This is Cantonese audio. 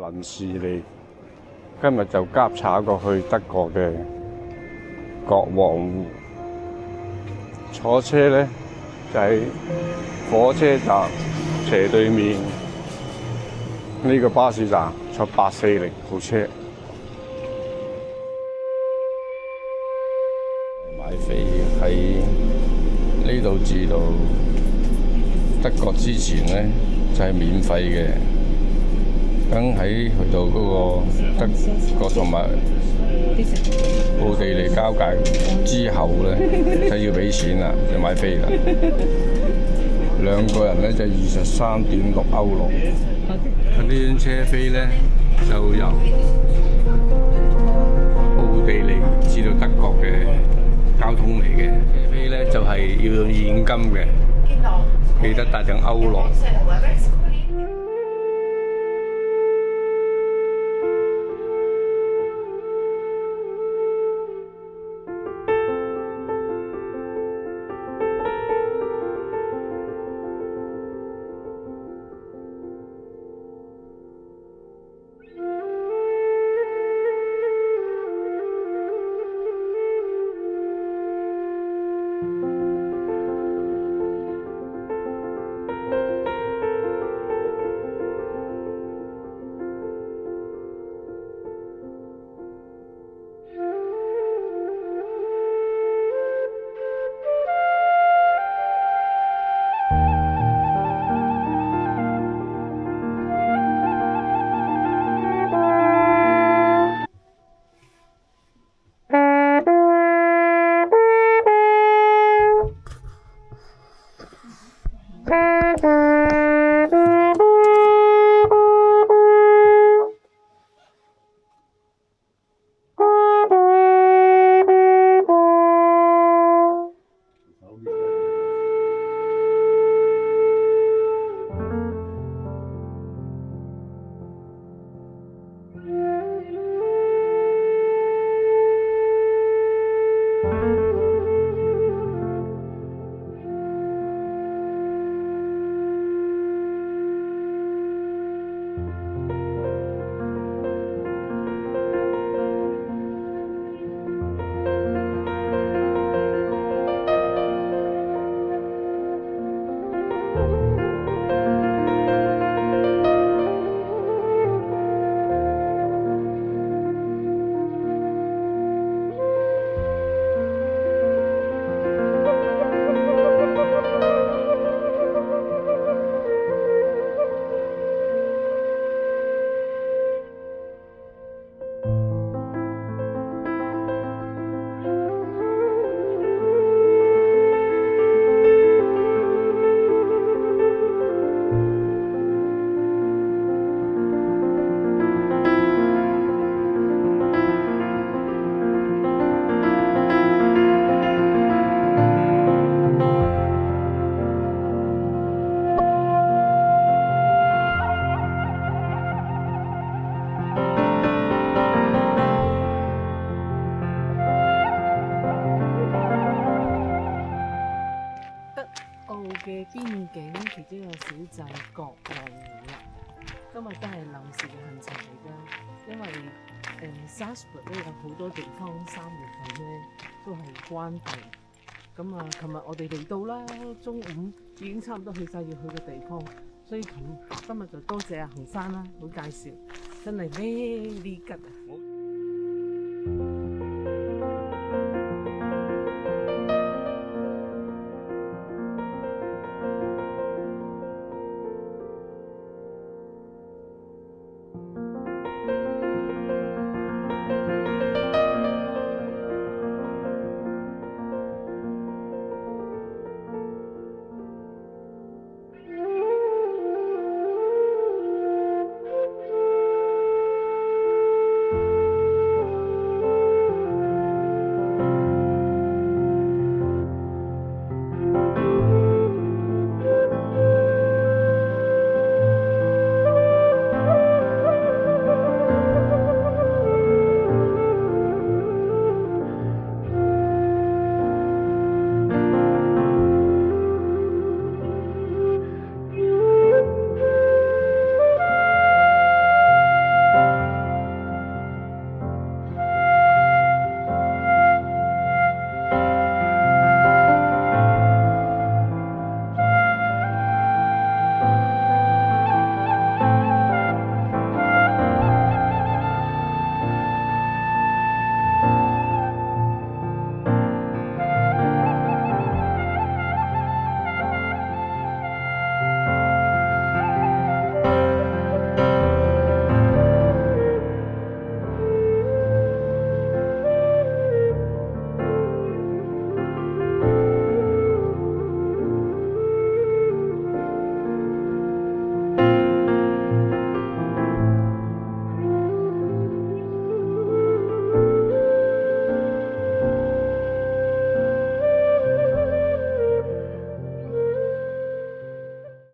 臨時嚟，今日就夾炒過去德國嘅國王湖。坐車咧就喺火車站斜對面呢個巴士站，坐840號車。買飛喺呢度至到德國之前咧就係免費嘅，等喺去到嗰個德國同埋奧地利交界之後咧，就要俾錢啦，就買飛啦。兩個人咧就23.6歐羅。佢呢張車飛咧就由奧地利至到德國嘅交通嚟嘅。車飛咧就係要用現金嘅，記得帶定歐羅。嘅邊境其中一個小鎮國王湖啦，今日都係臨時嘅行程嚟㗎，因為Salzburg 咧有好多地方3月份咧都係關閉，咁啊，琴日我哋嚟到啦，中午已經差唔多去晒要去嘅地方，所以今日就多謝阿洪生啦，好介紹，真係咩呢吉啊！